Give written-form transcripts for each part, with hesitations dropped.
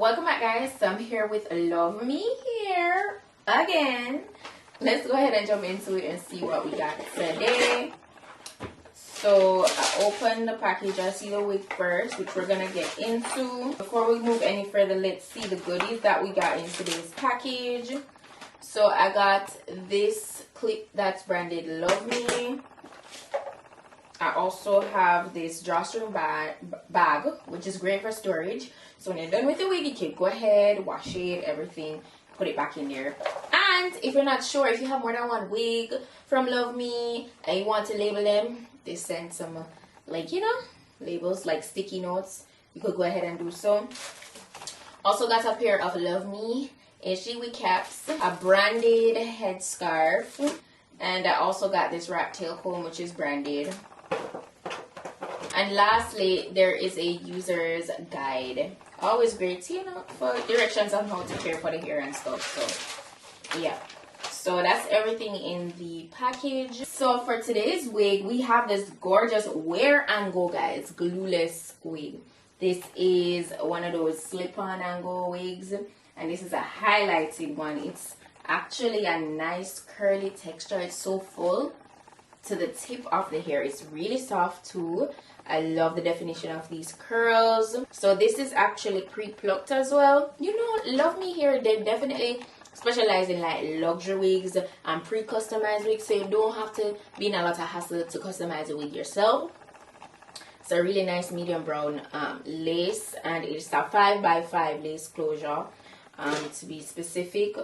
Welcome back, guys. So I'm here with Luvme here again. Let's go ahead and jump into it and see what we got today. So I opened the package. I see the wig first, which we're gonna get into. Before we move any further, let's see the goodies that we got in today's package. So I got this clip that's branded Luvme. I also have this drawstring bag, which is great for storage. So when you're done with the wig, you can go ahead, wash it, everything, put it back in there. And if you're not sure, if you have more than one wig from Luvme and you want to label them, they send some, like, you know, labels like sticky notes. You could go ahead and do so. Also got a pair of Luvme HG wig caps, a branded headscarf, and I also got this rat tail comb, which is branded. And lastly, there is a user's guide. Always great, you know, for directions on how to care for the hair and stuff. So yeah, so that's everything in the package. So for today's wig, we have this gorgeous wear and go, guys, glueless wig. This is one of those slip-on and go wigs, and this is a highlighted one. It's actually a nice curly texture. It's so full to the tip of the hair. It's really soft too. I love the definition of these curls. So this is actually pre-plucked as well. You know, Luvme here, they definitely specialize in like luxury wigs and pre-customized wigs, so you don't have to be in a lot of hassle to customize a wig yourself. It's a really nice medium brown lace, and it's a 5x5 lace closure, to be specific.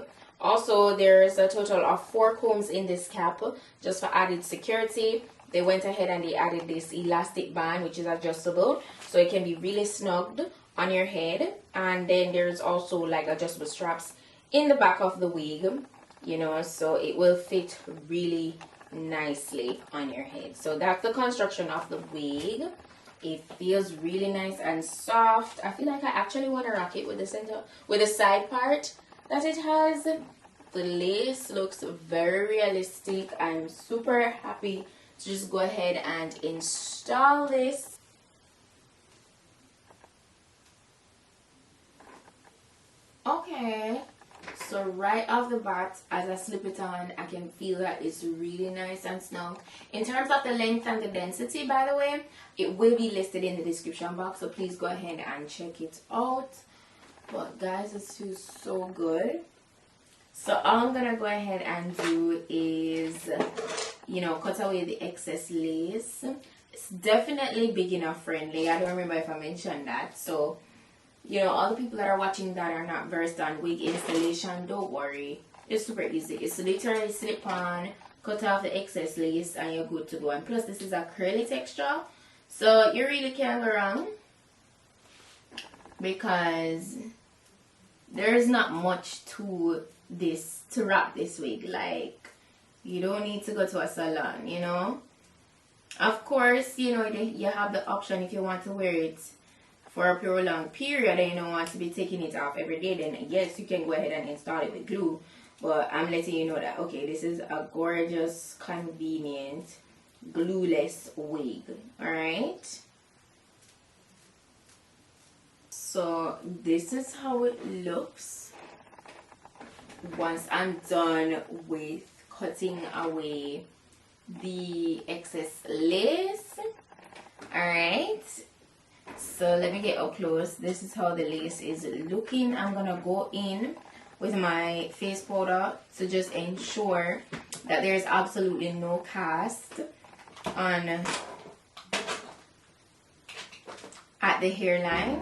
Also, there's a total of 4 combs in this cap just for added security. They went ahead and they added this elastic band, which is adjustable, so it can be really snugged on your head. And then there's also like adjustable straps in the back of the wig, you know, so it will fit really nicely on your head. So that's the construction of the wig. It feels really nice and soft. I feel like I actually want to rock it with the center, with the side part that it has. The lace looks very realistic. I'm super happy to just go ahead and install this. Okay, so right off the bat, as I slip it on, I can feel that it's really nice and snug. In terms of the length and the density, by the way, it will be listed in the description box, so please go ahead and check it out. But guys, it feels so good. So all I'm gonna go ahead and do is, you know, cut away the excess lace. It's definitely beginner friendly. I don't remember if I mentioned that. So, you know, all the people that are watching that are not versed on wig installation, don't worry. It's super easy. It's literally slip on, cut off the excess lace, and you're good to go. And plus, this is a curly texture, so you really can't go wrong, because there's not much to this to wrap this wig. Like, you don't need to go to a salon, you know. Of course, you know, you have the option if you want to wear it for a prolonged period and you don't want to be taking it off every day, then yes, you can go ahead and install it with glue. But I'm letting you know that, okay, this is a gorgeous, convenient, glueless wig. Alright, so this is how it looks once I'm done with cutting away the excess lace. Alright, so let me get up close. This is how the lace is looking. I'm gonna go in with my face powder to just ensure that there's absolutely no cast on at the hairline.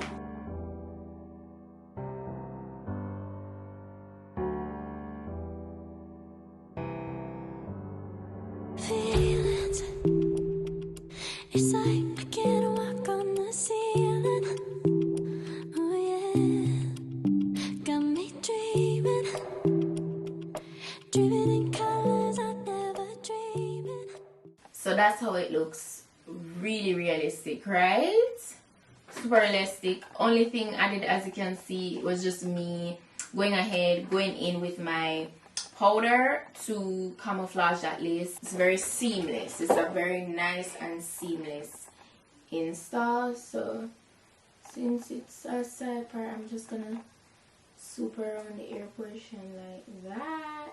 It's like I can't walk on the ceiling. Oh yeah, got me dreaming in colors I never dreamed. So that's how it looks. Really realistic, right? Super realistic. Only thing I did, as you can see, was just me going in with my powder to camouflage that lace. It's very seamless. It's a very nice and seamless install. So since it's a side part, I'm just gonna swoop around the ear portion like that.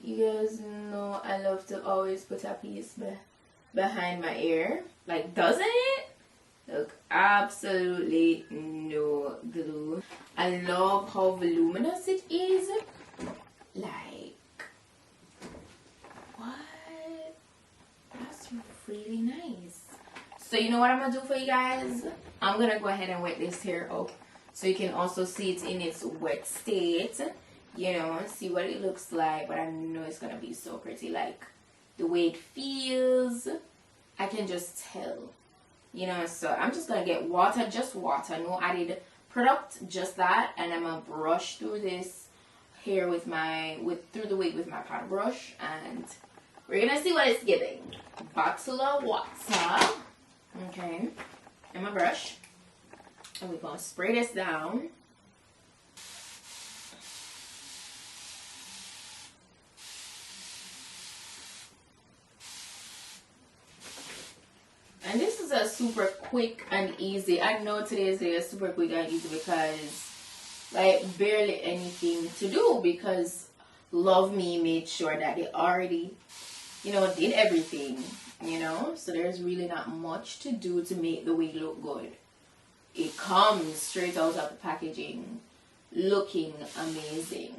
You guys know I love to always put a piece behind my ear. Like, doesn't it? Look, absolutely no glue. I love how voluminous it is. Like, what? That's really nice. So you know what I'm gonna do for you guys? I'm gonna go ahead and wet this hair up so you can also see it in its wet state. You know, see what it looks like. But I know it's gonna be so pretty. Like, the way it feels, I can just tell. You know, so I'm just gonna get water, just water, no added product, just that, and I'm gonna brush through this hair with through the wig with my powder brush, and we're gonna see what it's giving. Bottle of water, okay, and my brush, and we're gonna spray this down. And this is a super quick and easy. I know today's day is super quick and easy because like barely anything to do, because Luvme made sure that they already, you know, did everything, you know. So there's really not much to do to make the wig look good. It comes straight out of the packaging looking amazing.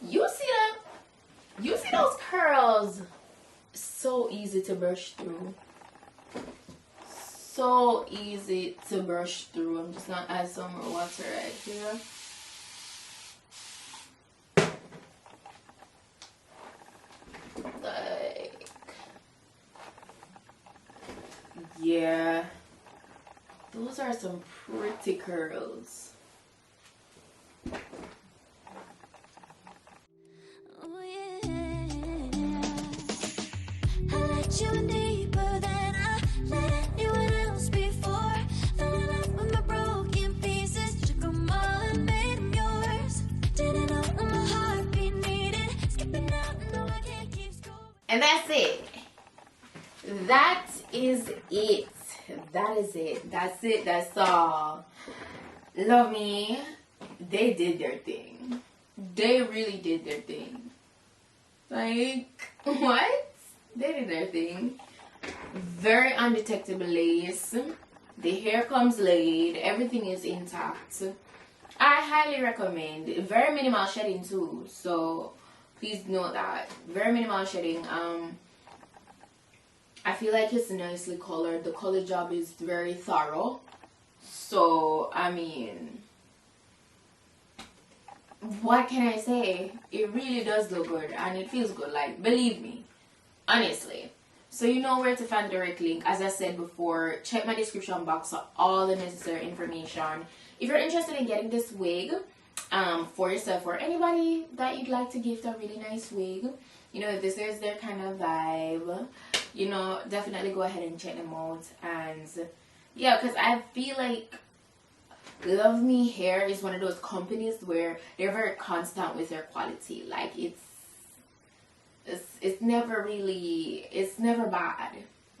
You see them? You see those curls? So easy to brush through. So easy to brush through. I'm just gonna add some more water right here. Like, yeah, those are some pretty curls. You deeper than I let anyone else before. Fell in love with my broken pieces, took them all and made them yours. Didn't know when my heart beat needed, skipping out, no I can't keep score. And that's it. That is it. That is it. That's it. That's all. Luvme, they did their thing. They really did their thing. Like, what? They did their thing. Very undetectable lace. The hair comes laid. Everything is intact. I highly recommend. Very minimal shedding too. So please note that. Very minimal shedding. I feel like it's nicely colored. The color job is very thorough. So I mean, what can I say? It really does look good and it feels good. Like, believe me. Honestly. So you know where to find the direct link. As I said before, check my description box for all the necessary information. If you're interested in getting this wig for yourself or anybody that you'd like to gift a really nice wig, you know, if this is their kind of vibe, you know, definitely go ahead and check them out. And yeah, because I feel like Luvme Hair is one of those companies where they're very constant with their quality. Like, it's never really, it's never bad.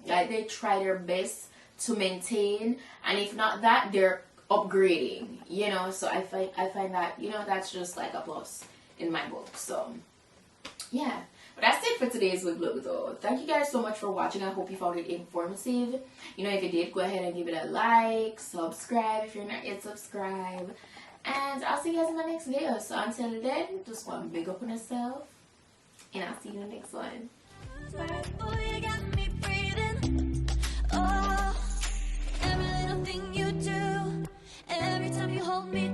Like, they try their best to maintain, and if not that, they're upgrading, you know. So I find that, you know, that's just like a plus in my book. So yeah, but that's it for today's wig look though. Thank you guys so much for watching. I hope you found it informative. You know, if you did, go ahead and give it a like, subscribe if you're not yet subscribed, and I'll see you guys in my next video. So until then, just want to big up on yourself, and I'll see you in the next one. Bye. Oh, you got me breathing. Oh, every little thing you do, every time you hold me